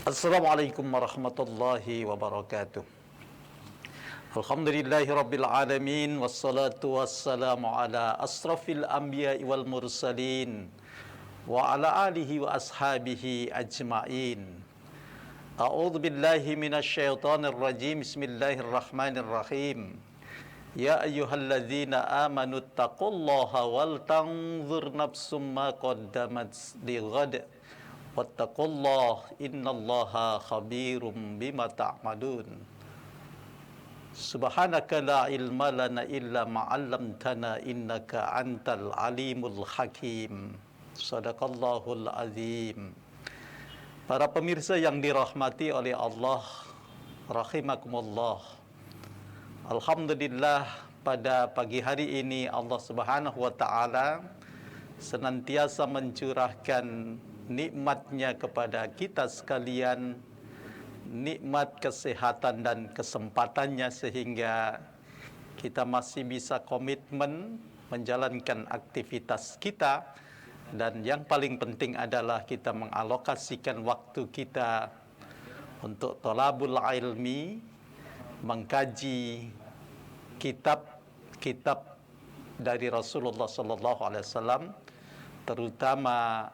Assalamualaikum warahmatullahi wabarakatuh. Alhamdulillahi rabbil alamin, wassalatu wassalamu ala asrafil anbiya'i wal mursalin wa ala alihi wa ashabihi ajma'in. A'udzu billahi minasyaitonir rajim. Bismillahirrahmanirrahim. Ya ayyuhalladzina amanu taqullaha wal tanzur nafsum ma qaddamat lighad wattaqullah innallaha khabirum bima ta'malun. Subhanaka la ilma lana illa ma 'allamtana innaka antal alimul hakim. Shadaqallahul azim. Para pemirsa yang dirahmati oleh Allah, rahimakumullah. Alhamdulillah, pada pagi hari ini Allah Subhanahu wa taala senantiasa mencurahkan nikmatnya kepada kita sekalian, nikmat kesehatan dan kesempatannya, sehingga kita masih bisa komitmen menjalankan aktivitas kita, dan yang paling penting adalah kita mengalokasikan waktu kita untuk thalabul ilmi, mengkaji kitab-kitab dari Rasulullah SAW, terutama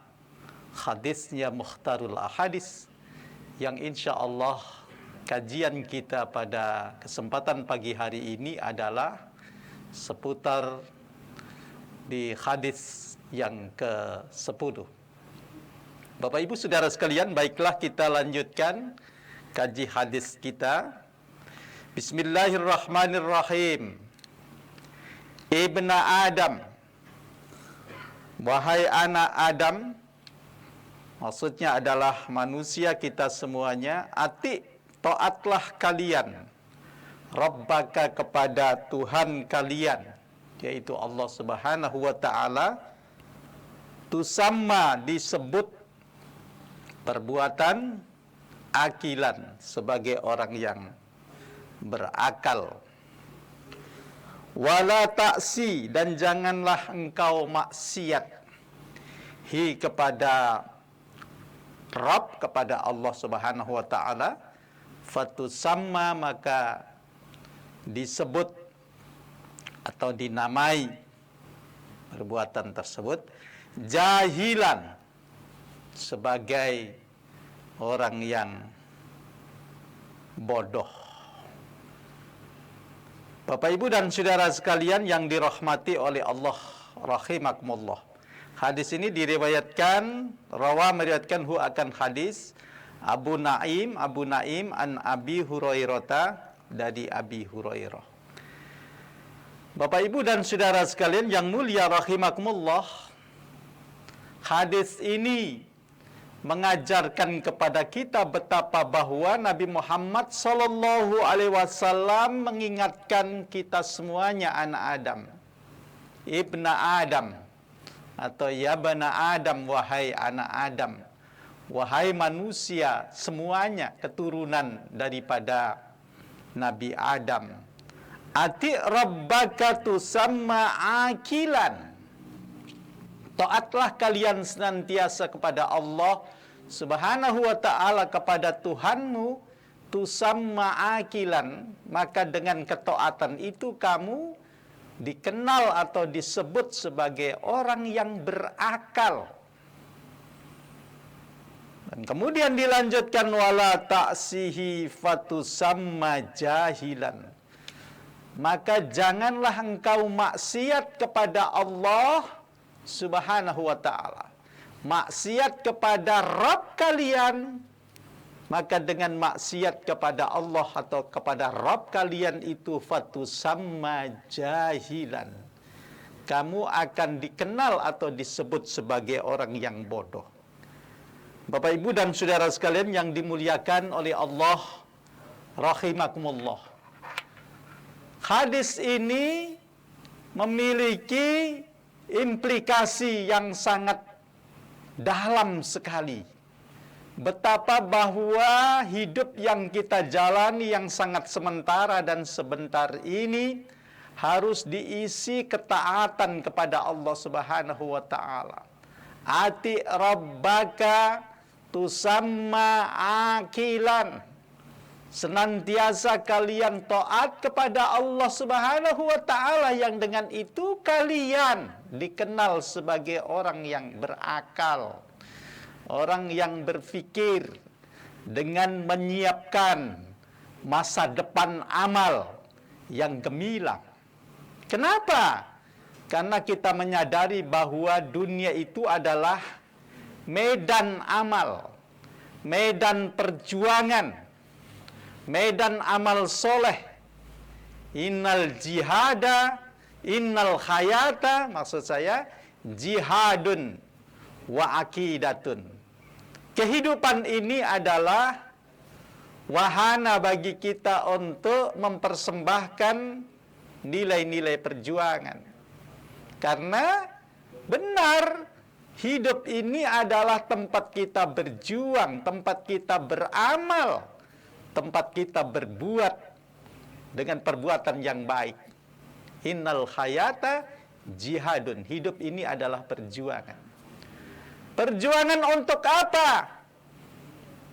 hadisnya Mukhtarul Ahadis, yang insya Allah kajian kita pada kesempatan pagi hari ini adalah seputar di hadis yang ke-10. Bapak Ibu Saudara sekalian, baiklah kita lanjutkan kaji hadis kita. Bismillahirrahmanirrahim. Ibna Adam, wahai anak Adam, maksudnya adalah manusia kita semuanya, ati taatlah kalian Rabbaka, kepada Tuhan kalian, yaitu Allah Subhanahu wa taala. Tusamma, disebut perbuatan akilan, sebagai orang yang berakal. Wala ta'si, dan janganlah engkau maksiat kepada Rabb, kepada Allah Subhanahu wa taala. Fatusamma, maka disebut atau dinamai perbuatan tersebut jahilan, sebagai orang yang bodoh. Bapak Ibu dan saudara sekalian yang dirahmati oleh Allah, rahimakumullah. Hadis ini diriwayatkan, meriwayatkan akan hadis Abu Naim an Abi Hurairah, dari Abi Hurairah. Bapak Ibu dan saudara sekalian yang mulia rahimakumullah, hadis ini mengajarkan kepada kita betapa bahwa Nabi Muhammad sallallahu alaihi wasallam mengingatkan kita semuanya, anak Adam, ibna Adam, atau ya bana Adam, wahai anak Adam, wahai manusia semuanya, keturunan daripada Nabi Adam. Ati rabbaka tusamma akilan, taatlah kalian senantiasa kepada Allah Subhanahu wa taala, kepada Tuhanmu, tusamma akilan, maka dengan ketaatan itu kamu dikenal atau disebut sebagai orang yang berakal. Dan kemudian dilanjutkan wala ta'sihi fatusamma jahilan, maka janganlah engkau maksiat kepada Allah Subhanahu wa ta'ala, maksiat kepada Rabb kalian, maka dengan maksiat kepada Allah atau kepada Rabb kalian itu fatusamma jahilan, kamu akan dikenal atau disebut sebagai orang yang bodoh. Bapak Ibu dan saudara sekalian yang dimuliakan oleh Allah, rahimakumullah. Hadis ini memiliki implikasi yang sangat dalam sekali. Betapa bahwa hidup yang kita jalani yang sangat sementara dan sebentar ini harus diisi ketaatan kepada Allah Subhanahu wa taala. Ati rabbaka tusamma akilan. Senantiasa kalian taat kepada Allah Subhanahu wa taala, yang dengan itu kalian dikenal sebagai orang yang berakal, orang yang berfikir dengan menyiapkan masa depan amal yang gemilang. Kenapa? Karena kita menyadari bahwa dunia itu adalah medan amal, medan perjuangan, medan amal soleh. Innal jihada, innal hayata, maksud saya jihadun wa akidatun. Kehidupan ini adalah wahana bagi kita untuk mempersembahkan nilai-nilai perjuangan. Karena benar, hidup ini adalah tempat kita berjuang, tempat kita beramal, tempat kita berbuat dengan perbuatan yang baik. Innal hayata jihadun. Hidup ini adalah perjuangan. Perjuangan untuk apa?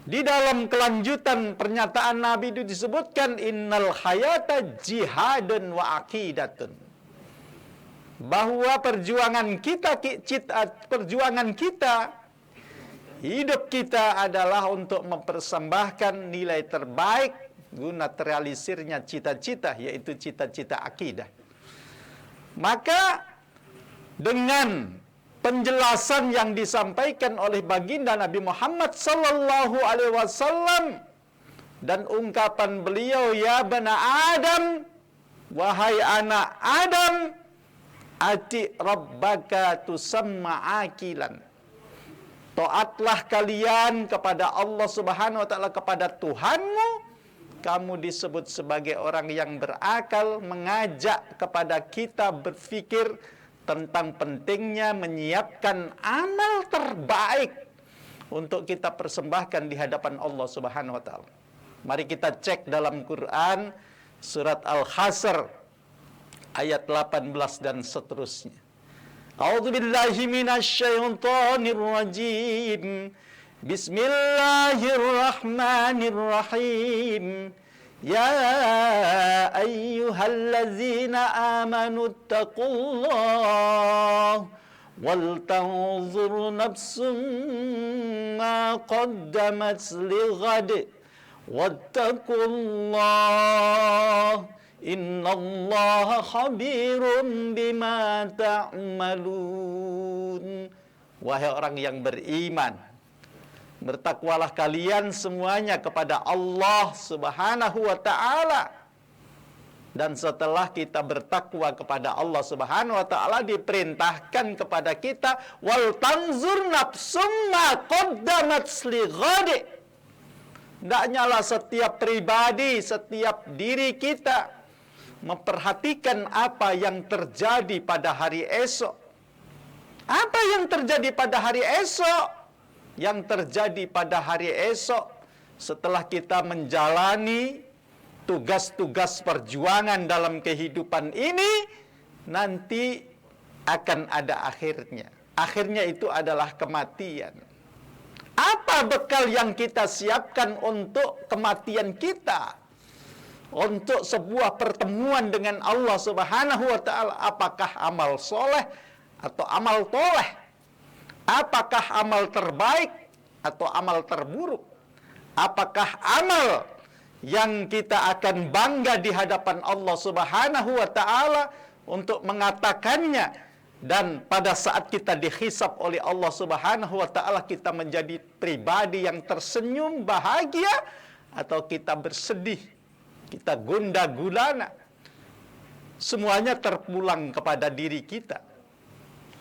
Di dalam kelanjutan pernyataan Nabi itu disebutkan innal hayata jihadun wa aqidatun. Bahwa perjuangan kita, hidup kita adalah untuk mempersembahkan nilai terbaik guna terrealisirnya cita-cita, yaitu cita-cita akidah. Maka dengan penjelasan yang disampaikan oleh baginda Nabi Muhammad sallallahu alaihi wasallam dan ungkapan beliau, ya bani Adam, wahai anak Adam, ati rabbaka tusamma akilan. Taatlah kalian kepada Allah Subhanahu wa taala, kepada Tuhanmu, kamu disebut sebagai orang yang berakal, mengajak kepada kita berfikir tentang pentingnya menyiapkan amal terbaik untuk kita persembahkan di hadapan Allah Subhanahu wa taala. Mari kita cek dalam Quran surat Al-Hasr ayat 18 dan seterusnya. A'udzubillahi minasyaitonir rajim. Bismillahirrahmanirrahim. Ya ayyuhallazina amanu taqullah wal tanzur nafsum ma qaddamat lighad wattaqullah innallaha khabirum bima ta'malun. Wahai orang yang beriman, bertakwalah kalian semuanya kepada Allah Subhanahu wa taala. Dan setelah kita bertakwa kepada Allah Subhanahu wa taala, diperintahkan kepada kita wal tanzur nafsum ma qaddamat lighad. Hendaknyalah setiap pribadi, setiap diri kita memperhatikan apa yang terjadi pada hari esok. Apa yang terjadi pada hari esok? Yang terjadi pada hari esok setelah kita menjalani tugas-tugas perjuangan dalam kehidupan ini, nanti akan ada akhirnya. Akhirnya itu adalah kematian. Apa bekal yang kita siapkan untuk kematian kita? Untuk sebuah pertemuan dengan Allah Subhanahu wa taala, apakah amal soleh atau amal toleh? Apakah amal terbaik atau amal terburuk? Apakah amal yang kita akan bangga di hadapan Allah Subhanahu wa taala untuk mengatakannya, dan pada saat kita dihisab oleh Allah Subhanahu wa taala kita menjadi pribadi yang tersenyum bahagia, atau kita bersedih, kita gundah gulana? Semuanya terpulang kepada diri kita.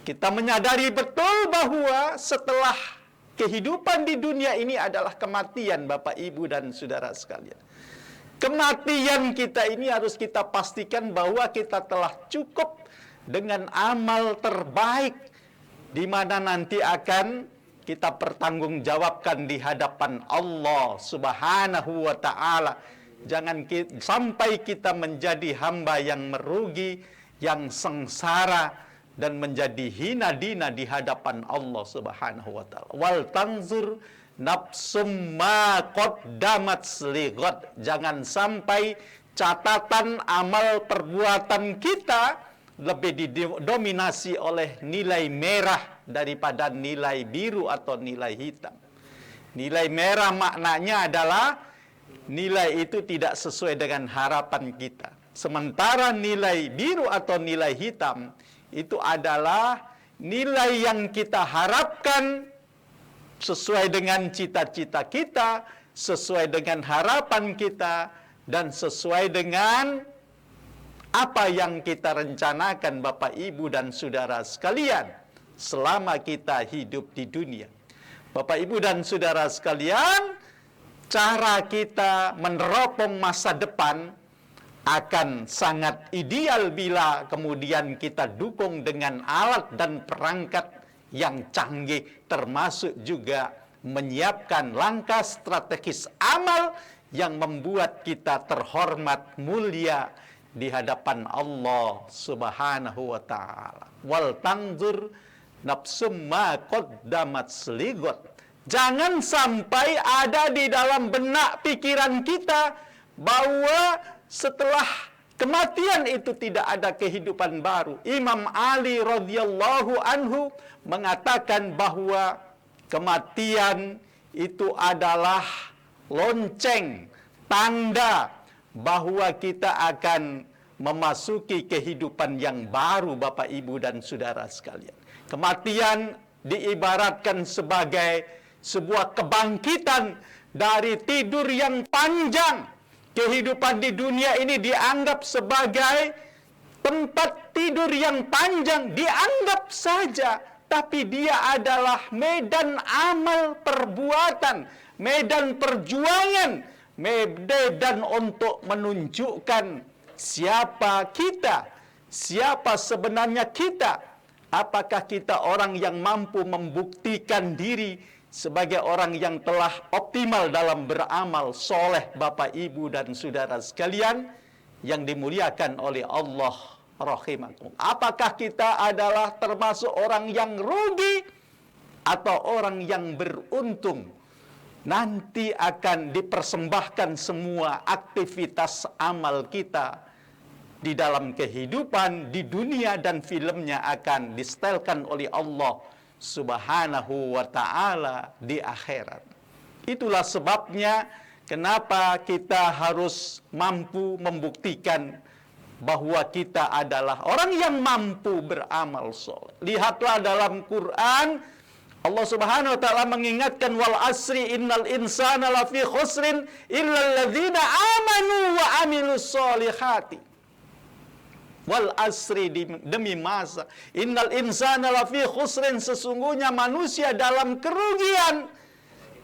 Kita menyadari betul bahwa setelah kehidupan di dunia ini adalah kematian, Bapak, Ibu, dan saudara sekalian. Kematian kita ini harus kita pastikan bahwa kita telah cukup dengan amal terbaik, di mana nanti akan kita pertanggungjawabkan di hadapan Allah Subhanahu wa ta'ala. Jangan sampai kita menjadi hamba yang merugi, yang sengsara, dan menjadi hina dina di hadapan Allah Subhanahu wa taala. Wal tanzur nafsum ma qaddamat lighad. Jangan sampai catatan amal perbuatan kita lebih didominasi oleh nilai merah daripada nilai biru atau nilai hitam. Nilai merah maknanya adalah nilai itu tidak sesuai dengan harapan kita. Sementara nilai biru atau nilai hitam itu adalah nilai yang kita harapkan sesuai dengan cita-cita kita, sesuai dengan harapan kita, dan sesuai dengan apa yang kita rencanakan Bapak Ibu dan Saudara sekalian selama kita hidup di dunia. Bapak Ibu dan Saudara sekalian, cara kita meneropong masa depan akan sangat ideal bila kemudian kita dukung dengan alat dan perangkat yang canggih, termasuk juga menyiapkan langkah strategis amal yang membuat kita terhormat mulia di hadapan Allah Subhanahu wa taala. Wal tanzur nafsum ma qaddamat lighad. Jangan sampai ada di dalam benak pikiran kita bahwa setelah kematian itu tidak ada kehidupan baru. Imam Ali radhiyallahu anhu mengatakan bahwa kematian itu adalah lonceng, tanda bahwa kita akan memasuki kehidupan yang baru Bapak Ibu dan Saudara sekalian. Kematian diibaratkan sebagai sebuah kebangkitan dari tidur yang panjang. Kehidupan di dunia ini dianggap sebagai tempat tidur yang panjang, dianggap saja. Tapi dia adalah medan amal perbuatan, medan perjuangan, medan untuk menunjukkan siapa kita, siapa sebenarnya kita. Apakah kita orang yang mampu membuktikan diri sebagai orang yang telah optimal dalam beramal soleh Bapak Ibu dan Saudara sekalian yang dimuliakan oleh Allah rahimakum. Apakah kita adalah termasuk orang yang rugi atau orang yang beruntung? Nanti akan dipersembahkan semua aktivitas amal kita di dalam kehidupan di dunia dan filmnya akan disetelkan oleh Allah Subhanahu wa ta'ala di akhirat. Itulah sebabnya kenapa kita harus mampu membuktikan bahwa kita adalah orang yang mampu beramal soleh. Lihatlah dalam Quran, Allah Subhanahu wa ta'ala mengingatkan, wal asri innal insana lafi khusrin illal ladzina amanu wa amilus solihati. Wal asri, demi masa, innal insana lafi khusrin, sesungguhnya manusia dalam kerugian,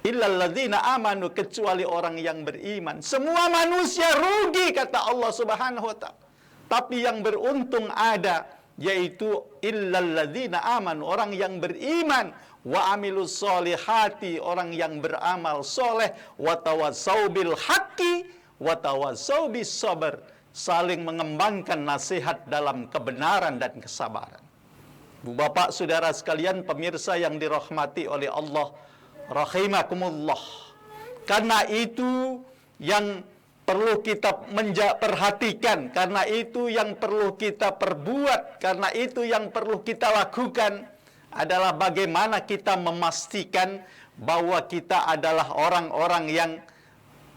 illal ladzina amanu, kecuali orang yang beriman. Semua manusia rugi kata Allah Subhanahu wa ta'ala. Tapi yang beruntung ada, yaitu illal ladzina amanu, orang yang beriman, wa amilus solihati, orang yang beramal soleh, wa tawassau bil haqqi wa tawassau bis sabr, saling mengembangkan nasihat dalam kebenaran dan kesabaran. Bu Bapak Saudara sekalian, pemirsa yang dirahmati oleh Allah rahimakumullah. Karena itu yang perlu kita perhatikan, karena itu yang perlu kita perbuat, karena itu yang perlu kita lakukan adalah bagaimana kita memastikan bahwa kita adalah orang-orang yang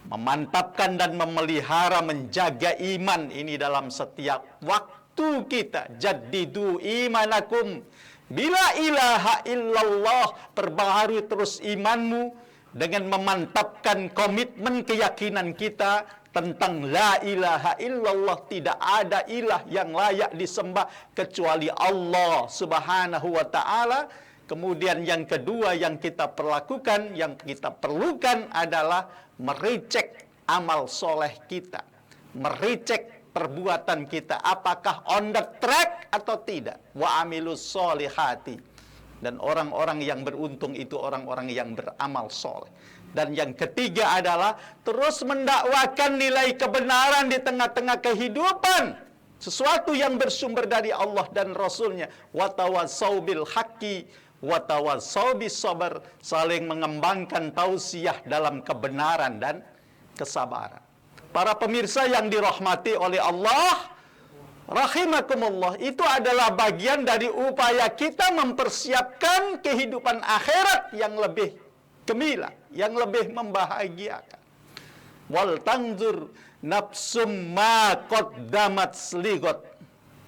memantapkan dan memelihara, menjaga iman ini dalam setiap waktu kita. Jaddidu imanakum bila ilaha illallah, perbaharui terus imanmu dengan memantapkan komitmen keyakinan kita tentang la ilaha illallah, tidak ada ilah yang layak disembah kecuali Allah Subhanahu wa ta'ala. Kemudian yang kedua yang kita perlakukan, yang kita perlukan adalah merecek amal soleh kita, merecek perbuatan kita, apakah on the track atau tidak. Wa amilus solihati, dan orang-orang yang beruntung itu orang-orang yang beramal soleh. Dan yang ketiga adalah terus mendakwakan nilai kebenaran di tengah-tengah kehidupan, sesuatu yang bersumber dari Allah dan Rasulnya. Wa tawassau bil haqqi wa tawassaw bis sabr, saling mengembangkan tausiah dalam kebenaran dan kesabaran. Para pemirsa yang dirahmati oleh Allah, rahimakumullah, itu adalah bagian dari upaya kita mempersiapkan kehidupan akhirat yang lebih gemilang, yang lebih membahagiakan. Wal tanzur nafsum ma qaddamat ligot.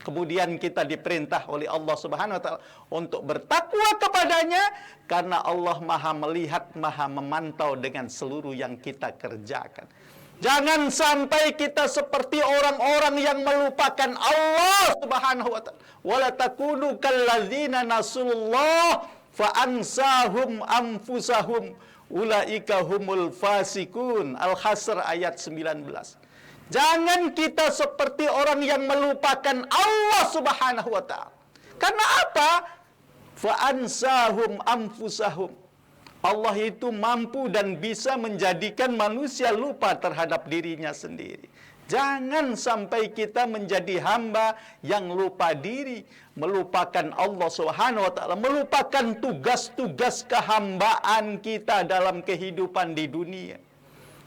Kemudian kita diperintah oleh Allah Subhanahu wa taala untuk bertakwa kepadanya karena Allah Maha melihat, Maha memantau dengan seluruh yang kita kerjakan. Jangan sampai kita seperti orang-orang yang melupakan Allah Subhanahu wa taala. Wala takunu kalladzina nasullah fa ansahum anfusahum ulaika humul fasikun. Al-Hasr ayat 19. Jangan kita seperti orang yang melupakan Allah Subhanahu wa taala. Karena apa? Fa ansahum anfusahum. Allah itu mampu dan bisa menjadikan manusia lupa terhadap dirinya sendiri. Jangan sampai kita menjadi hamba yang lupa diri, melupakan Allah Subhanahu wa taala, melupakan tugas-tugas kehambaan kita dalam kehidupan di dunia.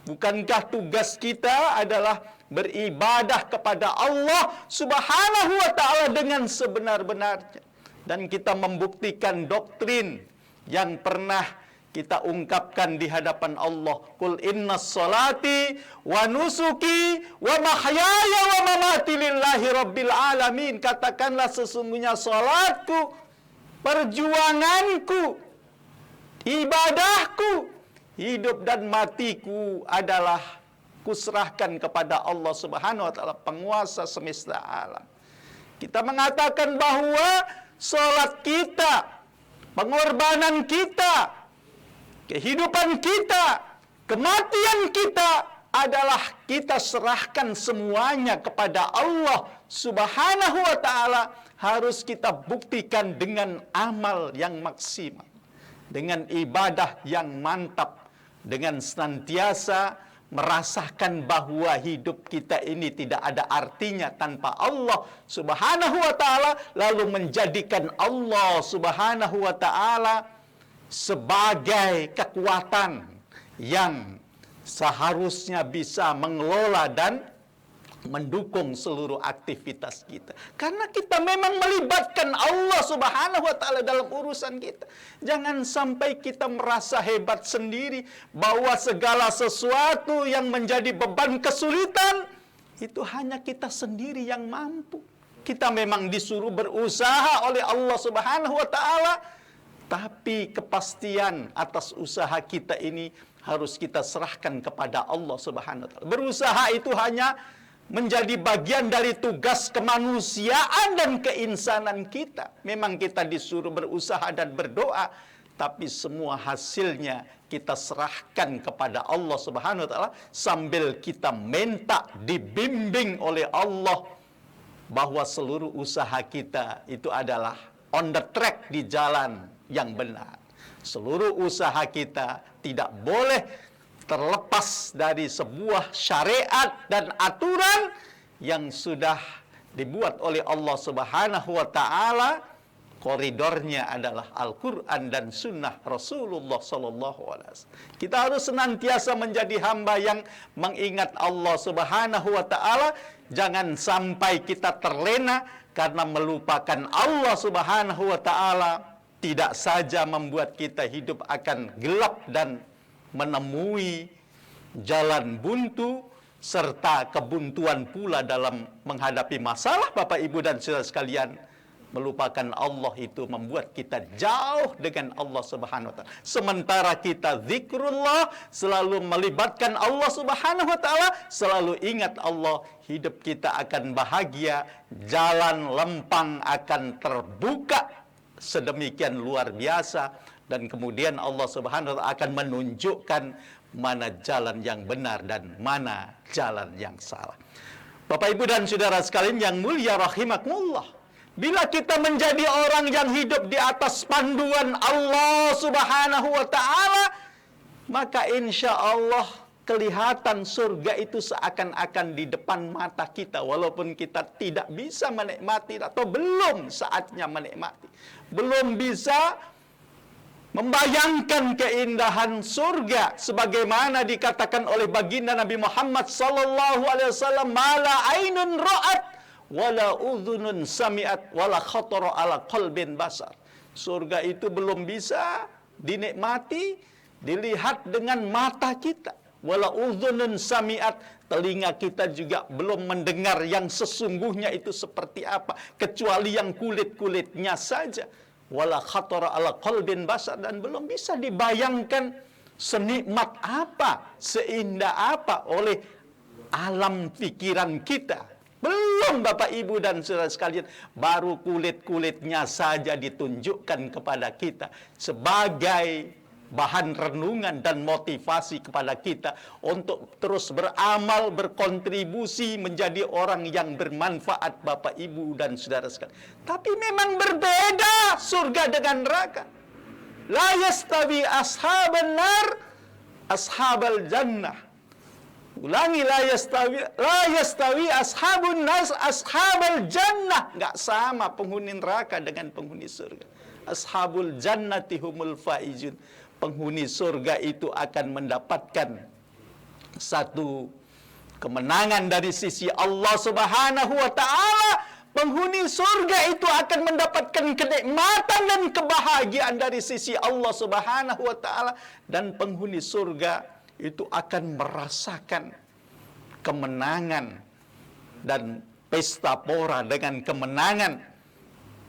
Bukankah tugas kita adalah beribadah kepada Allah Subhanahu wa taala dengan sebenar-benarnya? Dan kita membuktikan doktrin yang pernah kita ungkapkan di hadapan Allah. Qul innas salati wa nusuki wa mahyaya wa mamati lillahi rabbil alamin. Katakanlah sesungguhnya salatku, perjuanganku, ibadahku, hidup dan matiku adalah kuserahkan kepada Allah Subhanahu wa taala, penguasa semesta alam. Kita mengatakan bahwa salat kita, pengorbanan kita, kehidupan kita, kematian kita adalah kita serahkan semuanya kepada Allah Subhanahu wa taala. Harus kita buktikan dengan amal yang maksimal, dengan ibadah yang mantap, dengan senantiasa merasakan bahwa hidup kita ini tidak ada artinya tanpa Allah Subhanahu wa taala, lalu menjadikan Allah Subhanahu wa taala sebagai kekuatan yang seharusnya bisa mengelola dan mendukung seluruh aktivitas kita. Karena kita memang melibatkan Allah Subhanahu wa taala dalam urusan kita. Jangan sampai kita merasa hebat sendiri bahwa segala sesuatu yang menjadi beban kesulitan itu hanya kita sendiri yang mampu. Kita memang disuruh berusaha oleh Allah Subhanahu wa taala, tapi kepastian atas usaha kita ini harus kita serahkan kepada Allah Subhanahu wa taala. Berusaha itu hanya menjadi bagian dari tugas kemanusiaan dan keinsanan kita. Memang kita disuruh berusaha dan berdoa, tapi semua hasilnya kita serahkan kepada Allah Subhanahu wa taala sambil kita minta dibimbing oleh Allah bahwa seluruh usaha kita itu adalah on the track, di jalan yang benar. Seluruh usaha kita tidak boleh terlepas dari sebuah syariat dan aturan yang sudah dibuat oleh Allah Subhanahu wa taala. Koridornya adalah Al-Qur'an dan sunnah Rasulullah sallallahu alaihi wasallam. Kita harus senantiasa menjadi hamba yang mengingat Allah Subhanahu wa taala. Jangan sampai kita terlena karena melupakan Allah Subhanahu wa taala. Tidak saja membuat kita hidup akan gelap dan menemui jalan buntu, serta kebuntuan pula dalam menghadapi masalah. Bapak, Ibu, dan saudara sekalian, melupakan Allah itu membuat kita jauh dengan Allah Subhanahu wa taala. Sementara kita zikrullah, selalu melibatkan Allah Subhanahu wa taala, selalu ingat Allah, hidup kita akan bahagia, jalan lempang akan terbuka sedemikian luar biasa. Dan kemudian Allah Subhanahu wa taala akan menunjukkan mana jalan yang benar dan mana jalan yang salah. Bapak, Ibu, dan saudara sekalian yang mulia rahimakumullah, bila kita menjadi orang yang hidup di atas panduan Allah Subhanahu wa taala, maka insya Allah kelihatan surga itu seakan-akan di depan mata kita, walaupun kita tidak bisa menikmati atau belum saatnya menikmati, belum bisa membayangkan keindahan surga sebagaimana dikatakan oleh baginda Nabi Muhammad sallallahu alaihi wasallam, mala ainun ra'at wala udhunun sami'at wala khatara ala qalbin basar. Surga itu belum bisa dinikmati, dilihat dengan mata kita. Wala udhunun sami'at, telinga kita juga belum mendengar yang sesungguhnya itu seperti apa, kecuali yang kulit-kulitnya saja. Wala khatara ala qalbin basar, dan belum bisa dibayangkan senikmat apa, seindah apa oleh alam pikiran kita. Belum Bapak Ibu dan saudara sekalian, baru kulit-kulitnya saja ditunjukkan kepada kita sebagai bahan renungan dan motivasi kepada kita untuk terus beramal, berkontribusi menjadi orang yang bermanfaat Bapak Ibu dan saudara sekalian. Tapi memang berbeda surga dengan neraka. La yastawi ashaban nar ashabal jannah. Ulangi, la yastawi ashabun nas ashabal jannah. Enggak sama penghuni neraka dengan penghuni surga. Ashabul jannati humul faizun. Penghuni surga itu akan mendapatkan satu kemenangan dari sisi Allah Subhanahu wa taala. Penghuni surga itu akan mendapatkan kenikmatan dan kebahagiaan dari sisi Allah Subhanahu wa taala, dan penghuni surga itu akan merasakan kemenangan dan pesta pora dengan kemenangan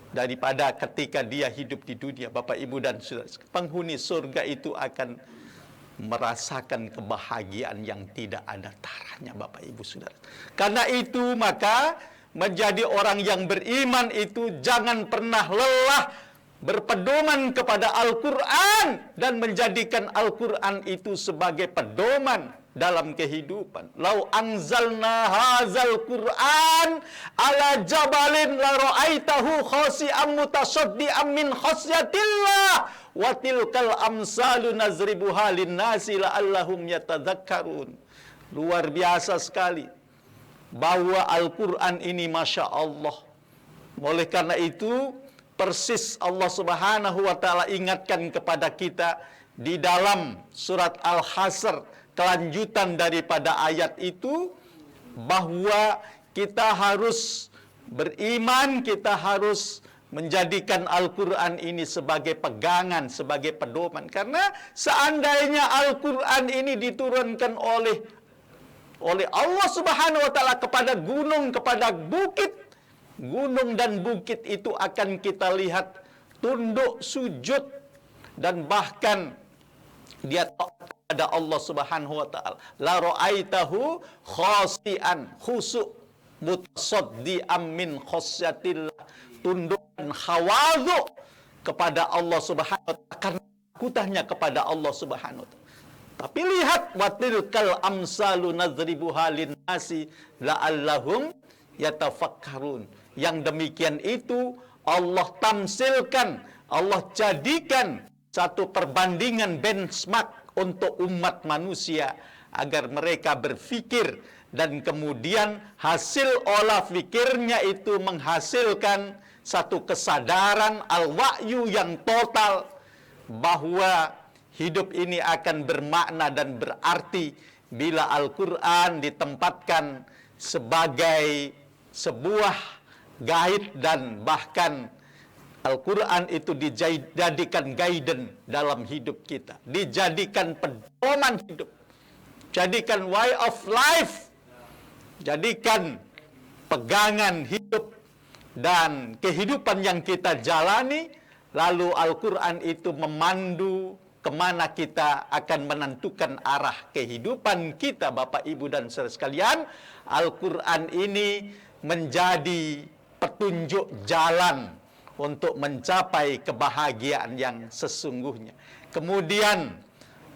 daripada ketika dia hidup di dunia. Bapak Ibu dan saudara, penghuni surga itu akan merasakan kebahagiaan yang tidak ada taranya Bapak Ibu saudara. Karena itu maka menjadi orang yang beriman itu jangan pernah lelah berpedoman kepada Al-Quran dan menjadikan Al-Quran itu sebagai pedoman dalam kehidupan. Lau anzalna hazal Qur'an ala jabalin la ra'aitahu khasi'an mutasaddian min khasyatillah wa tilkal amsalu nazribuha linnasi la'allahum yatadzakkarun. Luar biasa sekali bahwa Al-Quran ini Masya Allah. Oleh karena itu persis Allah Subhanahu wa ta'ala ingatkan kepada kita di dalam surat Al-Hasr, kelanjutan daripada ayat itu, bahwa kita harus beriman, kita harus menjadikan Al-Quran ini sebagai pegangan, sebagai pedoman. Karena seandainya Al-Quran ini diturunkan oleh Allah Subhanahu wa ta'ala kepada gunung, kepada bukit, gunung dan bukit itu akan kita lihat tunduk, sujud, dan bahkan dia taat kepada Allah Subhanahu wa ta'ala. La ra'aitahu khasi'an, khusuk, mutasaddian min khasyatillah, tunduk dan khawadhu kepada Allah Subhanahu wa ta'ala karena takutannya kepada Allah Subhanahu wa ta'ala. Tapi lihat, watilkal amsalu nadribuha linnasi la'allahum yatafakkarun. Yang demikian itu Allah tamsilkan, Allah jadikan satu perbandingan benchmark untuk umat manusia agar mereka berfikir, dan kemudian hasil olah fikirnya itu menghasilkan satu kesadaran al-wa'yu yang total bahwa hidup ini akan bermakna dan berarti bila Al-Quran ditempatkan sebagai sebuah guide, dan bahkan Al-Quran itu dijadikan guidance dalam hidup kita, dijadikan pedoman hidup, jadikan way of life, jadikan pegangan hidup dan kehidupan yang kita jalani. Lalu Al-Quran itu memandu kemana kita akan menentukan arah kehidupan kita. Bapak, Ibu, dan saudara sekalian, Al-Quran ini menjadi petunjuk jalan untuk mencapai kebahagiaan yang sesungguhnya. Kemudian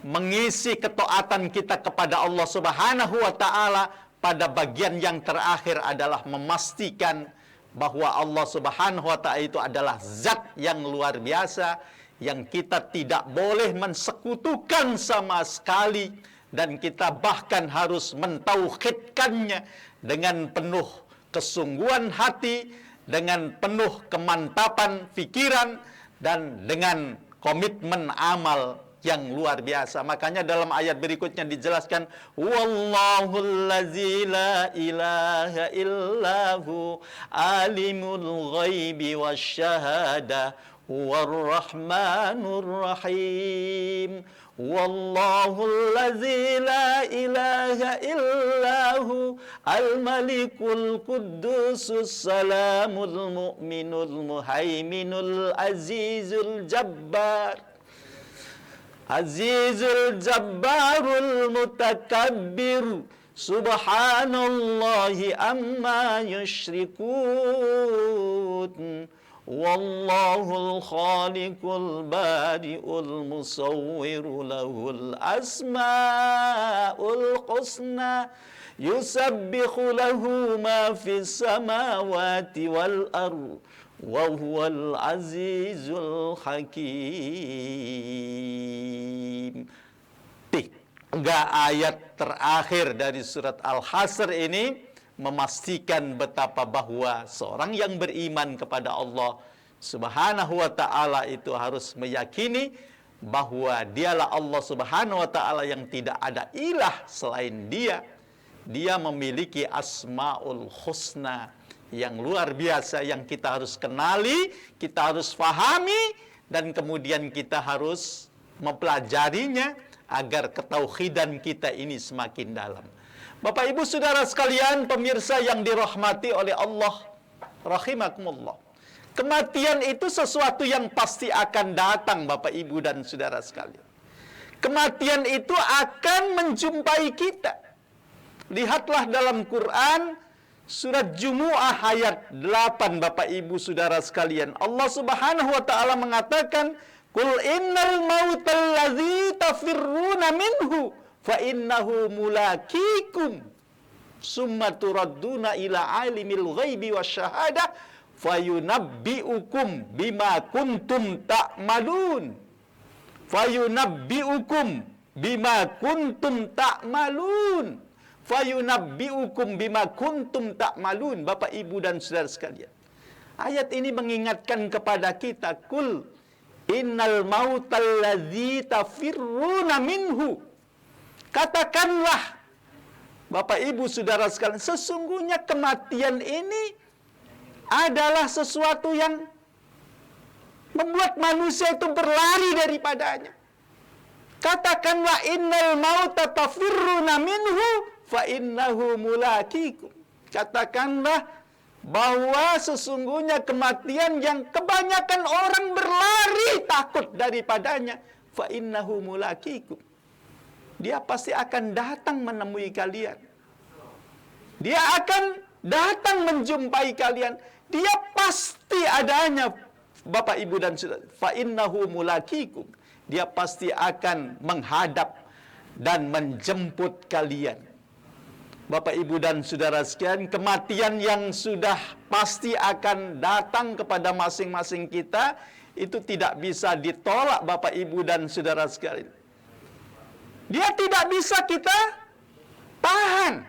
mengisi ketaatan kita kepada Allah Subhanahu wa ta'ala pada bagian yang terakhir adalah memastikan bahwa Allah Subhanahu wa ta'ala itu adalah zat yang luar biasa, yang kita tidak boleh mensekutukan sama sekali, dan kita bahkan harus mentauhidkannya dengan penuh kesungguhan hati, dengan penuh kemantapan pikiran, dan dengan komitmen amal yang luar biasa. Makanya dalam ayat berikutnya dijelaskan, wallahul ladzi la ilaha illahu alimul ghaibi wasyahada warrahmanur rahim. Wallahul ladzi la ilaha illahu al-malikul quddusus salamul mu'minul muhaiminul azizul jabbar azizul jabbarul mutakabbir subhanallahi amma yusyrikun. Wallahul khaliqul badi'ul musawwiru lahul asma'ul husna yusabbihu lahu ma fis samawati wal ardh wa huwal azizul hakim. Tiga ayat terakhir dari surat Al-Hasr ini memastikan betapa bahwa seorang yang beriman kepada Allah Subhanahu wa ta'ala itu harus meyakini bahwa dialah Allah Subhanahu wa ta'ala yang tidak ada ilah selain dia. Dia memiliki asmaul husna yang luar biasa yang kita harus kenali, kita harus fahami, dan kemudian kita harus mempelajarinya agar ketauhidan kita ini semakin dalam. Bapak Ibu Saudara sekalian, pemirsa yang dirahmati oleh Allah rahimakumullah. Kematian itu sesuatu yang pasti akan datang, Bapak Ibu dan Saudara sekalian. Kematian itu akan menjumpai kita. Lihatlah dalam Quran surat Jumu'ah ayat 8, Bapak Ibu Saudara sekalian. Allah Subhanahu wa taala mengatakan, "Qul innal mautal ladzi tafirruna minhu fa innahu mulaqikum summa turadduna ila alimil ghaibi wasyahadah fayunabbiukum bima kuntum ta'malun." Fayunabbiukum bima kuntum ta'malun. Fayunabbiukum bima kuntum ta'malun. Bapak Ibu dan Saudara sekalian, ayat ini mengingatkan kepada kita, kul innal mautal ladzi tafirruna minhu. Katakanlah, Bapak Ibu Saudara sekalian, sesungguhnya kematian ini adalah sesuatu yang membuat manusia itu berlari daripadanya. Katakanlah, innal mauta tafirruna minhu fa innahu mulaqikum. Katakanlah bahwa sesungguhnya kematian yang kebanyakan orang berlari takut daripadanya, fa innahu mulaqikum. Dia pasti akan datang menemui kalian. Dia akan datang menjumpai kalian. Dia pasti adanya, Bapak Ibu dan Saudara. Fa innahu mulaqikum. Dia pasti akan menghadap dan menjemput kalian. Bapak Ibu dan Saudara sekalian, kematian yang sudah pasti akan datang kepada masing-masing kita itu tidak bisa ditolak, Bapak Ibu dan Saudara sekalian. Dia tidak bisa kita tahan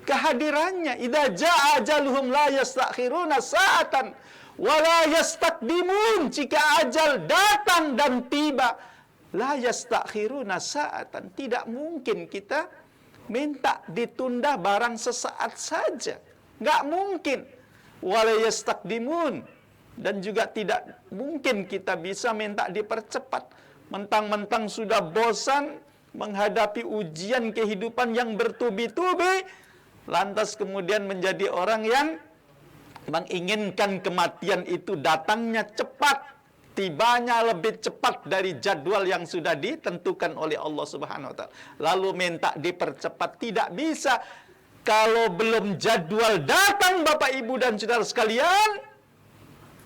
kehadirannya. Idza jaa ajaluhum la yastakhiruna sa'atan wa la yastaqdimun. Jika ajal datang dan tiba, la yastakhiruna sa'atan, tidak mungkin kita minta ditunda barang sesaat saja. Enggak mungkin. Wa la yastaqdimun, dan juga tidak mungkin kita bisa minta dipercepat. Mentang-mentang sudah bosan menghadapi ujian kehidupan yang bertubi-tubi, lantas kemudian menjadi orang yang menginginkan kematian itu datangnya cepat, tibanya lebih cepat dari jadwal yang sudah ditentukan oleh Allah Subhanahu wa taala. Lalu minta dipercepat, tidak bisa. Kalau belum jadwal datang, Bapak Ibu dan Saudara sekalian,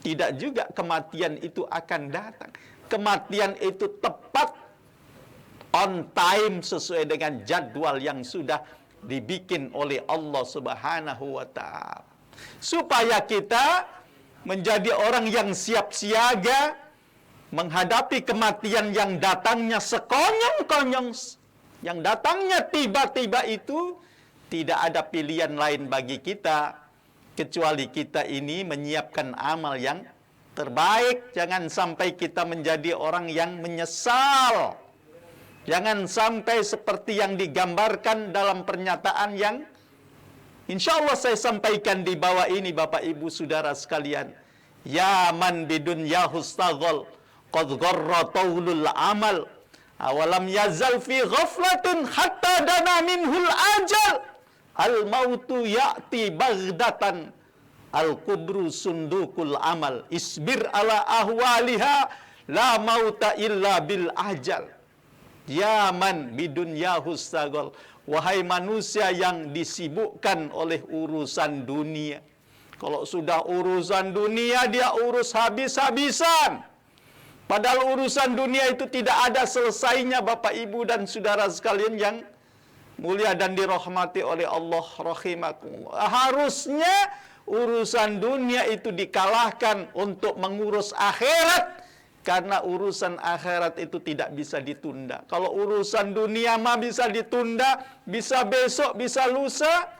tidak juga kematian itu akan datang. Kematian itu tepat on time sesuai dengan jadwal yang sudah dibikin oleh Allah Subhanahu wa taala. Supaya kita menjadi orang yang siap siaga menghadapi kematian yang datangnya sekonyong-konyong, yang datangnya tiba-tiba itu, tidak ada pilihan lain bagi kita kecuali kita ini menyiapkan amal yang terbaik. Jangan sampai kita menjadi orang yang menyesal. Jangan sampai seperti yang digambarkan dalam pernyataan yang insya Allah saya sampaikan di bawah ini, Bapak Ibu Saudara sekalian. Ya man bidunyahu staghol qad gharra taulul amal awalam yazal fi ghaflatin hatta dana minhul ajal al mautu ya'ti baghdatan al kubru sundukul amal isbir ala ahwaliha la mauta illa bil ajal. Ya man bidunyahu staghol, wahai manusia yang disibukkan oleh urusan dunia. Kalau sudah urusan dunia, dia urus habis-habisan. Padahal urusan dunia itu tidak ada selesainya, Bapak Ibu dan saudara sekalian yang mulia dan dirahmati oleh Allah rahimakumullah. Harusnya urusan dunia itu dikalahkan untuk mengurus akhirat. Karena urusan akhirat itu tidak bisa ditunda. Kalau urusan dunia mah bisa ditunda, bisa besok, bisa lusa,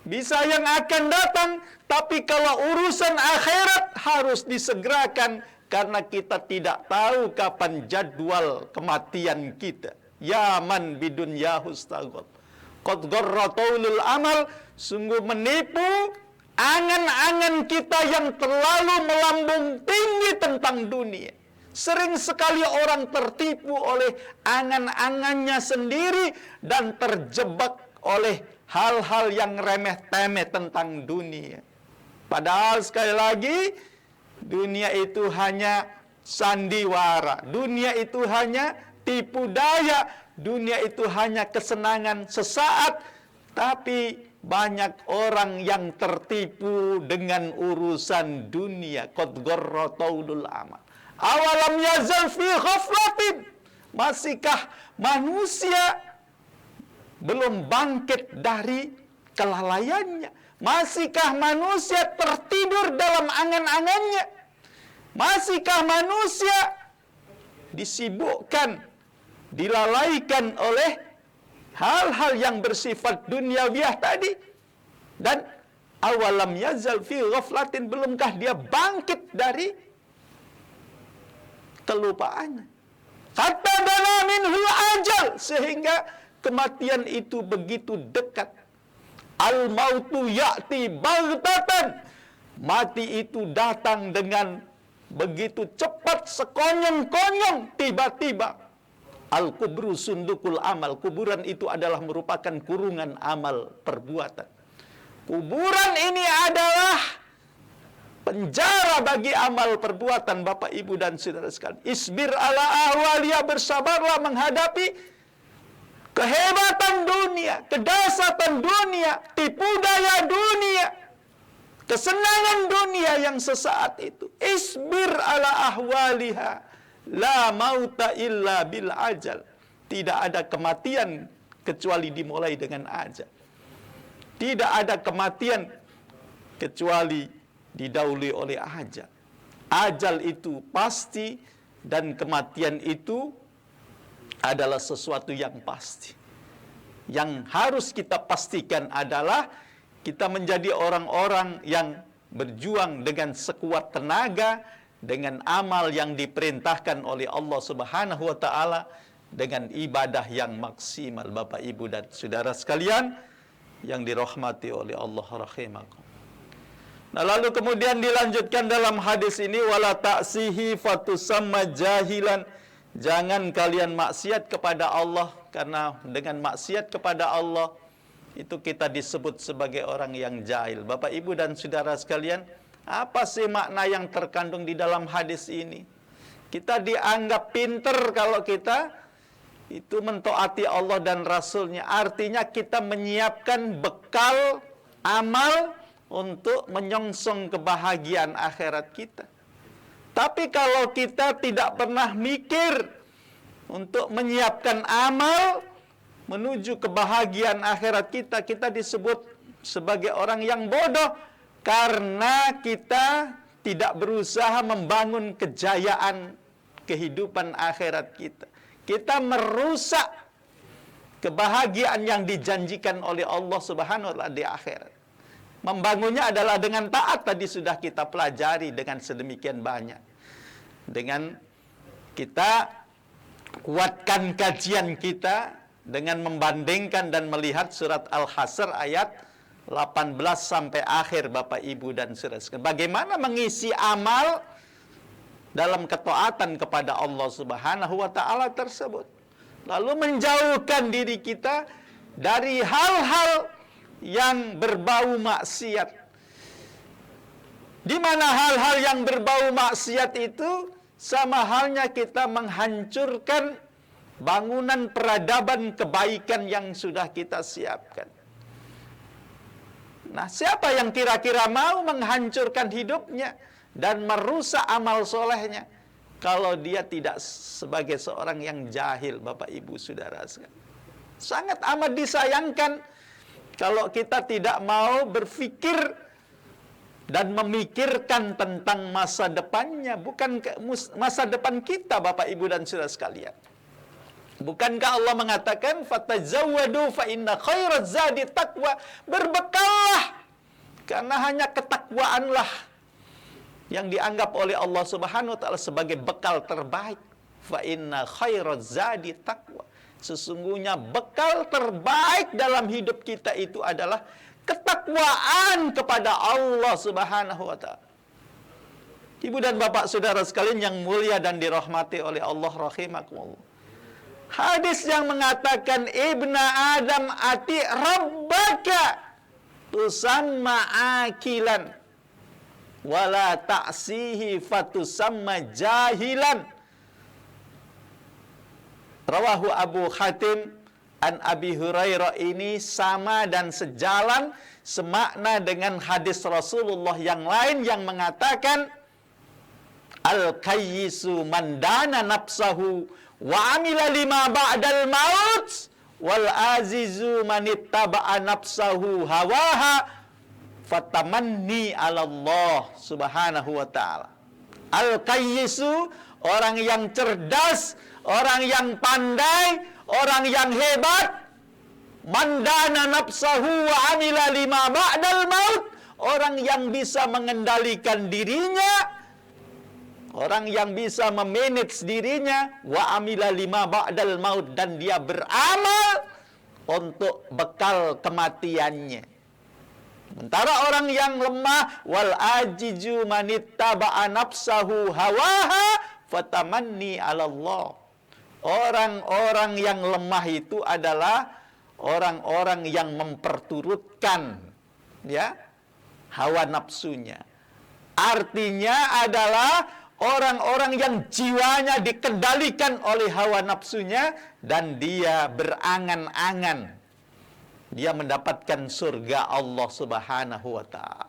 bisa yang akan datang. Tapi kalau urusan akhirat harus disegerakan. Karena kita tidak tahu kapan jadwal kematian kita. Ya man bidunyahu staghol qad gharra taulul amal. Sungguh menipu angan-angan kita yang terlalu melambung tinggi tentang dunia. Sering sekali orang tertipu oleh angan-angannya sendiri dan terjebak oleh hal-hal yang remeh-temeh tentang dunia. Padahal sekali lagi, dunia itu hanya sandiwara. Dunia itu hanya tipu daya. Dunia itu hanya kesenangan sesaat. Tapi banyak orang yang tertipu dengan urusan dunia. Qad gharra taulul amal. Awalam yazal fi ghaflatin. Masihkah manusia belum bangkit dari kelalaiannya? Masihkah manusia tertidur dalam angan-angannya? Masihkah manusia disibukkan, dilalaikan oleh hal-hal yang bersifat duniawiah tadi? Dan awalam yazal fi ghaflatin, belumkah dia bangkit dari kelupaannya? Hatta dana minhul ajal, sehingga kematian itu begitu dekat. Al mautu ya'ti baghtatan, mati itu datang dengan begitu cepat, sekonyong-konyong, tiba-tiba. Al kubru sundukul amal, kuburan itu adalah merupakan kurungan amal perbuatan. Kuburan ini adalah penjara bagi amal perbuatan, Bapak Ibu dan saudara sekalian. Isbir ala ahwaliya, bersabarlah menghadapi kehebatan dunia, kedahsyatan dunia, tipu daya dunia, kesenangan dunia yang sesaat itu. Isbir ala ahwaliha, la mauta illa bil ajal. Tidak ada kematian kecuali dimulai dengan ajal. Tidak ada kematian kecuali didahului oleh ajal. Ajal itu pasti dan kematian itu adalah sesuatu yang pasti. Yang harus kita pastikan adalah kita menjadi orang-orang yang berjuang dengan sekuat tenaga, dengan amal yang diperintahkan oleh Allah Subhanahu wa taala, dengan ibadah yang maksimal, Bapak Ibu dan saudara sekalian yang dirahmati oleh Allah rahimakum. Nah, lalu kemudian dilanjutkan dalam hadis ini, wala ta'sihi fatusamma jahilan. Jangan kalian maksiat kepada Allah, karena dengan maksiat kepada Allah itu kita disebut sebagai orang yang jahil. Bapak Ibu dan saudara sekalian, apa sih makna yang terkandung di dalam hadis ini? Kita dianggap pinter kalau kita itu mentaati Allah dan Rasulnya. Artinya kita menyiapkan bekal amal untuk menyongsong kebahagiaan akhirat kita. Tapi kalau kita tidak pernah mikir untuk menyiapkan amal menuju kebahagiaan akhirat kita, kita disebut sebagai orang yang bodoh karena kita tidak berusaha membangun kejayaan kehidupan akhirat kita. Kita merusak kebahagiaan yang dijanjikan oleh Allah Subhanahu wa taala di akhirat. Membangunnya adalah dengan taat, tadi sudah kita pelajari dengan sedemikian banyak. Dengan kita kuatkan kajian kita dengan membandingkan dan melihat surat Al-Hasr ayat 18 sampai akhir, Bapak Ibu dan saudara sekalian. Bagaimana mengisi amal dalam ketaatan kepada Allah Subhanahu wa taala tersebut. Lalu menjauhkan diri kita dari hal-hal yang berbau maksiat. Di mana hal-hal yang berbau maksiat itu sama halnya kita menghancurkan bangunan peradaban kebaikan yang sudah kita siapkan. Nah, siapa yang kira-kira mau menghancurkan hidupnya dan merusak amal solehnya kalau dia tidak sebagai seorang yang jahil, Bapak Ibu Saudara sekalian? Sangat amat disayangkan kalau kita tidak mau berpikir dan memikirkan tentang masa depannya, bukan masa depan kita, Bapak Ibu dan saudara sekalian. Bukankah Allah mengatakan fatazawwadu fa inna khairaz zadi taqwa, berbekallah karena hanya ketakwaanlah yang dianggap oleh Allah Subhanahu wa taala sebagai bekal terbaik. Fa inna khairaz zadi taqwa. Sesungguhnya bekal terbaik dalam hidup kita itu adalah ketakwaan kepada Allah Subhanahu wa taala. Ibu dan bapak saudara sekalian yang mulia dan dirahmati oleh Allah rahimakumullah. Hadis yang mengatakan ibna Adam ati rabbaka tusamma akilan wala ta'sihi fatusamma jahilan. Rawahu Abu Hatim an Abi Hurairah, ini sama dan sejalan, semakna dengan hadis Rasulullah yang lain yang mengatakan al-kayyisu man dana nafsahu wa amila lima ba'dal maut wal azizu man ittaba'a nafsahu hawaha fatamanni 'ala Allah Subhanahu wa taala. Al-kayyisu, orang yang cerdas, orang yang pandai, orang yang hebat. Mandana nafsahu wa amila lima ba'dal maut, orang yang bisa mengendalikan dirinya, orang yang bisa memanage dirinya, wa amila lima ba'dal maut, dan dia beramal untuk bekal kematiannya. Sementara orang yang lemah, wal ajiju manittaba'a nafsahu hawaha fatamanni 'ala Allah. Orang-orang yang lemah itu adalah orang-orang yang memperturutkan ya hawa nafsunya. Artinya adalah orang-orang yang jiwanya dikendalikan oleh hawa nafsunya dan dia berangan-angan dia mendapatkan surga Allah Subhanahu wa taala.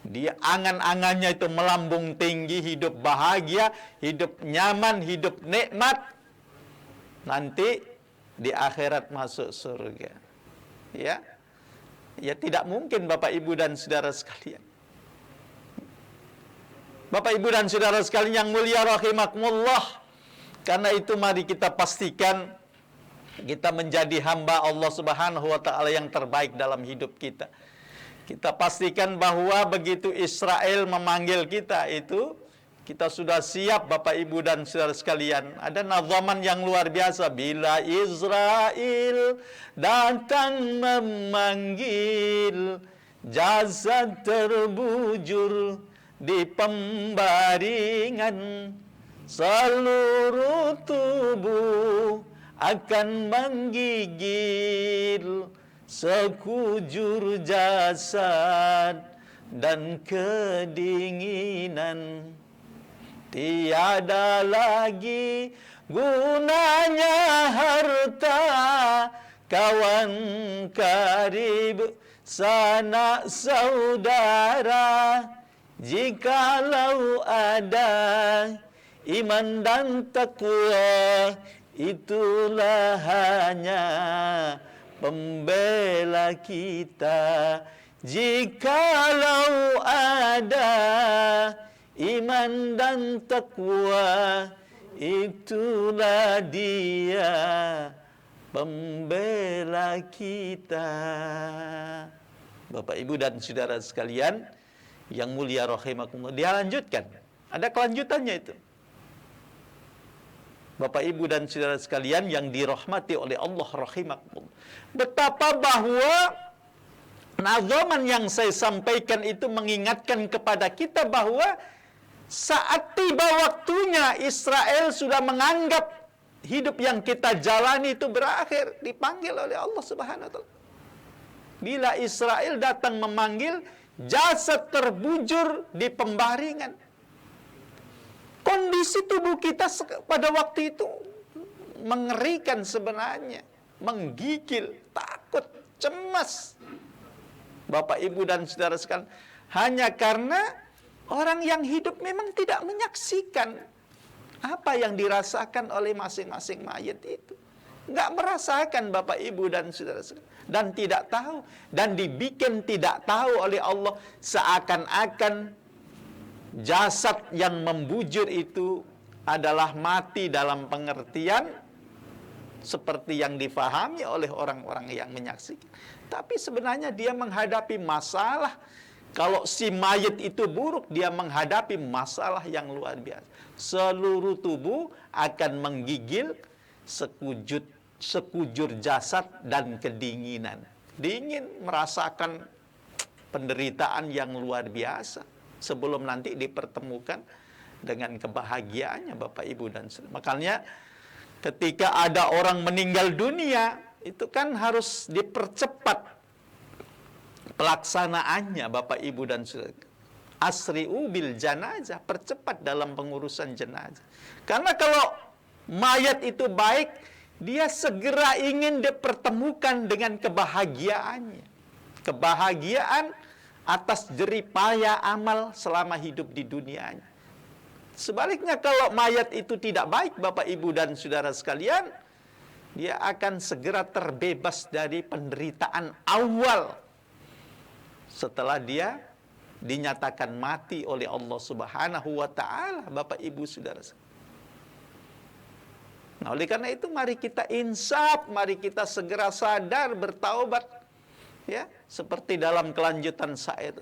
Dia angan-angannya itu melambung tinggi, hidup bahagia, hidup nyaman, hidup nikmat. Nanti di akhirat masuk surga. Ya. Ya tidak mungkin Bapak Ibu dan saudara sekalian. Bapak Ibu dan saudara sekalian yang mulia rahimakumullah. Karena itu mari kita pastikan kita menjadi hamba Allah Subhanahu wa taala yang terbaik dalam hidup kita. Kita pastikan bahwa begitu Israel memanggil kita itu, kita sudah siap Bapak Ibu dan saudara sekalian. Ada nazaman yang luar biasa. Bila Israel datang memanggil, jasad terbujur di pembaringan, seluruh tubuh akan menggigil, sekujur jasad dan kedinginan. Tiada lagi gunanya harta, kawan karib, sanak saudara, jikalau ada iman dan takwa, itulah hanya pembela kita. Jikalau ada iman dan takwa, itulah dia pembela kita. Bapak Ibu dan saudara sekalian yang mulia rahimakumullah, dia lanjutkan. Ada kelanjutannya itu. Bapak Ibu dan saudara sekalian yang dirahmati oleh Allah rahimakumullah. Betapa bahwa nazaman yang saya sampaikan itu mengingatkan kepada kita bahwa saat tiba waktunya Israel sudah menganggap hidup yang kita jalani itu berakhir, dipanggil oleh Allah Subhanahu wa taala. Bila Israel datang memanggil, jasad terbujur di pembaringan. Kondisi tubuh kita pada waktu itu mengerikan sebenarnya, menggigil, takut, cemas. Bapak, Ibu dan saudara sekalian, hanya karena orang yang hidup memang tidak menyaksikan apa yang dirasakan oleh masing-masing mayat itu. Nggak merasakan Bapak, Ibu dan saudara sekalian. Dan tidak tahu. Dan dibikin tidak tahu oleh Allah. Seakan-akan jasad yang membujur itu adalah mati dalam pengertian seperti yang difahami oleh orang-orang yang menyaksikan. Tapi sebenarnya dia menghadapi masalah. Kalau si mayat itu buruk, dia menghadapi masalah yang luar biasa. Seluruh tubuh akan menggigil, sekujur jasad dan kedinginan. Dingin, merasakan penderitaan yang luar biasa sebelum nanti dipertemukan dengan kebahagiaannya Bapak, Ibu dan saudara. Makanya ketika ada orang meninggal dunia, itu kan harus dipercepat pelaksanaannya Bapak, Ibu dan saudara. Asri'u bil janazah, percepat dalam pengurusan jenazah. Karena kalau mayat itu baik, dia segera ingin dipertemukan dengan kebahagiaannya. Kebahagiaan atas jerih payah amal selama hidup di dunianya. Sebaliknya kalau mayat itu tidak baik Bapak, Ibu dan saudara sekalian, dia akan segera terbebas dari penderitaan awal setelah dia dinyatakan mati oleh Allah Subhanahu wa taala, Bapak, Ibu, saudara. Nah, oleh karena itu mari kita insaf, mari kita segera sadar, bertaubat. Ya, seperti dalam kelanjutan syair.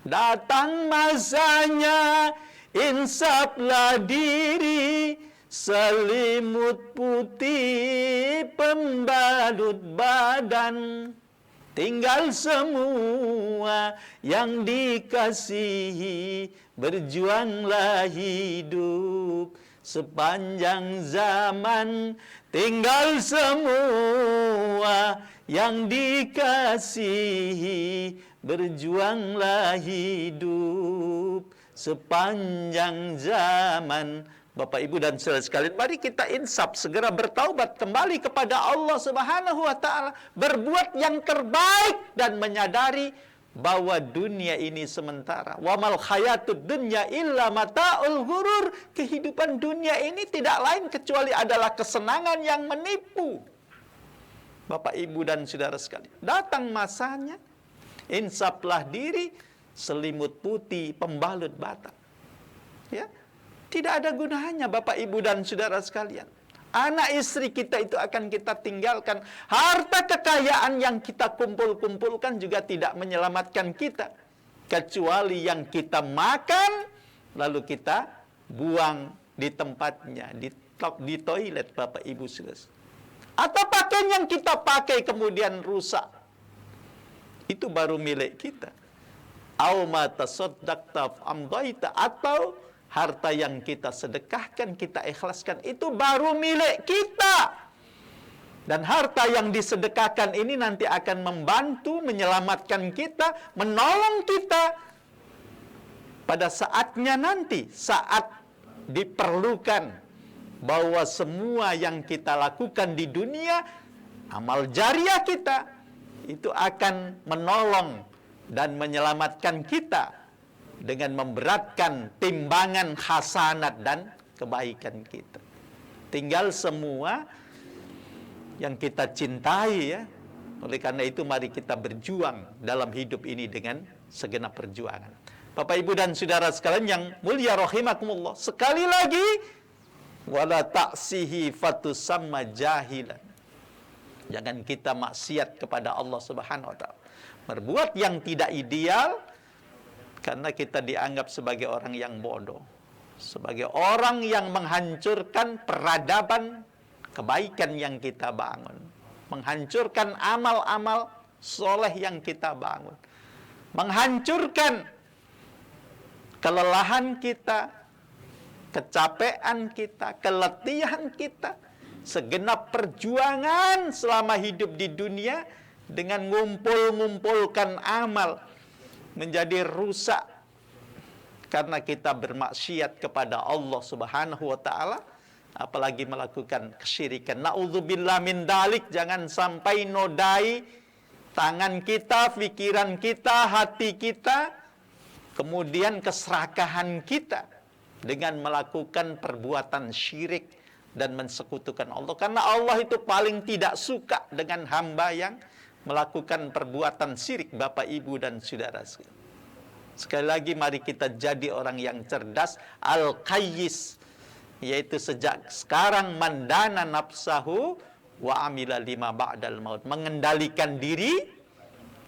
Datang masanya, insaflah diri, selimut putih pembalut badan. Tinggal semua yang dikasihi, berjuanglah hidup sepanjang zaman. Tinggal semua yang dikasihi, berjuanglah hidup sepanjang zaman. Bapak, Ibu dan saudara sekalian, mari kita insaf, segera bertaubat kembali kepada Allah Subhanahu wa taala, berbuat yang terbaik dan menyadari bahwa dunia ini sementara. Wa mal hayatud dunya illa mata'ul ghurur. Kehidupan dunia ini tidak lain kecuali adalah kesenangan yang menipu. Bapak, Ibu dan saudara sekalian, datang masanya, insaflah diri, selimut putih pembalut batak. Ya. Tidak ada gunanya Bapak, Ibu dan saudara sekalian. Anak istri kita itu akan kita tinggalkan. Harta kekayaan yang kita kumpulkan juga tidak menyelamatkan kita. Kecuali yang kita makan, lalu kita buang di tempatnya, di toilet Bapak, Ibu, saudara. Atau pakaian yang kita pakai kemudian rusak. Itu baru milik kita. Au ma tasaddaqta amdaita, atau harta yang kita sedekahkan, kita ikhlaskan, itu baru milik kita. Dan harta yang disedekahkan ini nanti akan membantu, menyelamatkan kita, menolong kita pada saatnya nanti, saat diperlukan, bahwa semua yang kita lakukan di dunia, amal jariah kita, itu akan menolong dan menyelamatkan kita dengan memberatkan timbangan hasanat dan kebaikan kita. Tinggal semua yang kita cintai, ya. Oleh karena itu mari kita berjuang dalam hidup ini dengan segenap perjuangan. Bapak, Ibu dan saudara sekalian yang mulia rahimakumullah, sekali lagi, wala ta'sihi fatusamma jahilan. Jangan kita maksiat kepada Allah Subhanahu wa taala. Berbuat yang tidak ideal karena kita dianggap sebagai orang yang bodoh, sebagai orang yang menghancurkan peradaban kebaikan yang kita bangun, menghancurkan amal-amal soleh yang kita bangun, menghancurkan kelelahan kita, kecapean kita, keletihan kita, segenap perjuangan selama hidup di dunia dengan ngumpul-ngumpulkan amal menjadi rusak karena kita bermaksiat kepada Allah Subhanahu wa taala, apalagi melakukan kesyirikan. Nauzubillah min dalik, jangan sampai nodai tangan kita, pikiran kita, hati kita, kemudian keserakahan kita dengan melakukan perbuatan syirik dan mensekutukan Allah. Karena Allah itu paling tidak suka dengan hamba yang melakukan perbuatan syirik, Bapak, Ibu, dan saudara. Sekali lagi, mari kita jadi orang yang cerdas, al-qayyis, yaitu sejak sekarang mandana nafsahu wa amila lima ba'dal maut, mengendalikan diri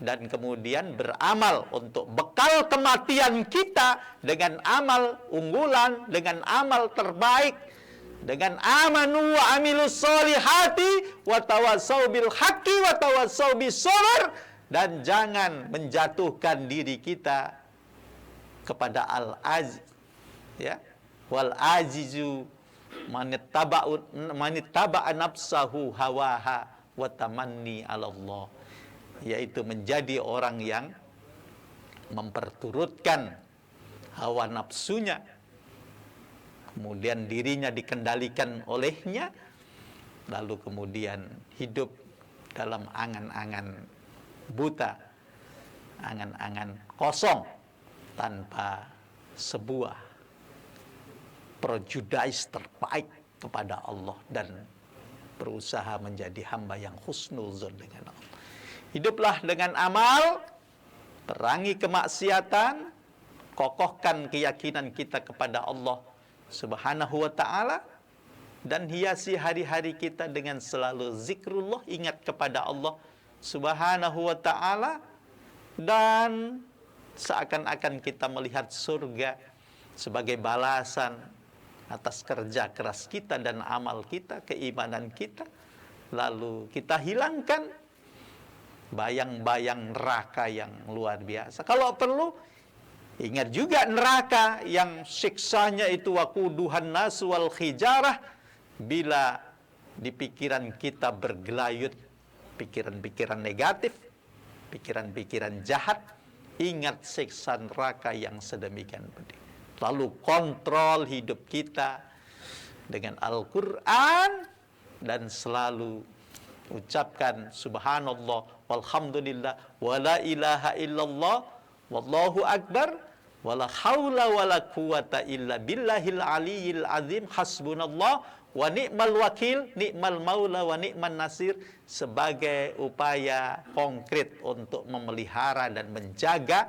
dan kemudian beramal untuk bekal kematian kita dengan amal unggulan, dengan amal terbaik, dengan amanu wa amilus solihati wa tawassau bil haqqi wa tawassau bis sabr, dan jangan menjatuhkan diri kita kepada al-aziz, ya, wal azizu manittaba'a nafsahu hawaha wa tamanni 'ala Allah, yaitu menjadi orang yang memperturutkan hawa nafsunya, kemudian dirinya dikendalikan olehnya, lalu kemudian hidup dalam angan-angan buta, angan-angan kosong, tanpa sebuah prejudis terbaik kepada Allah dan berusaha menjadi hamba yang husnuzon dengan Allah. Hiduplah dengan amal, perangi kemaksiatan, kokohkan keyakinan kita kepada Allah Subhanahu wa ta'ala, dan hiasi hari-hari kita dengan selalu zikrullah, ingat kepada Allah Subhanahu wa ta'ala, dan seakan-akan kita melihat surga sebagai balasan atas kerja keras kita dan amal kita, keimanan kita. Lalu kita hilangkan bayang-bayang neraka yang luar biasa. Kalau perlu, ingat juga neraka yang siksanya itu waquduhan nas wal hijarah. Bila di pikiran kita bergelayut pikiran-pikiran negatif, pikiran-pikiran jahat, ingat siksa neraka yang sedemikian pedih. Lalu kontrol hidup kita dengan Al-Quran dan selalu ucapkan subhanallah walhamdulillah wala ilaha illallah wallahu akbar wala haula wala quwata illa billahil aliyil azim hasbunallah wa ni'mal wakil ni'mal maula wa ni'man nasir, sebagai upaya konkret untuk memelihara dan menjaga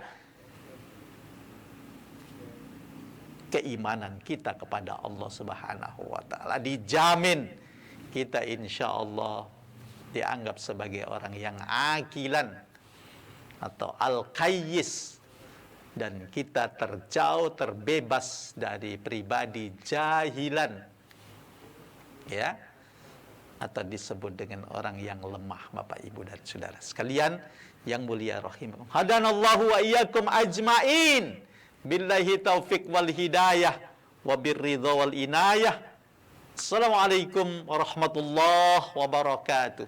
keimanan kita kepada Allah Subhanahu wa ta'ala. Dijamin kita insya Allah dianggap sebagai orang yang akilan atau al-qayyis, dan kita terjauh, terbebas dari pribadi jahilan, ya, atau disebut dengan orang yang lemah, Bapak, Ibu, dan saudara sekalian yang mulia rahimakumullah. Hadanallahu wa iyyakum ajmain. Billahi taufiq wal hidayah wa birridha wal inayah. Assalamualaikum warahmatullahi wabarakatuh.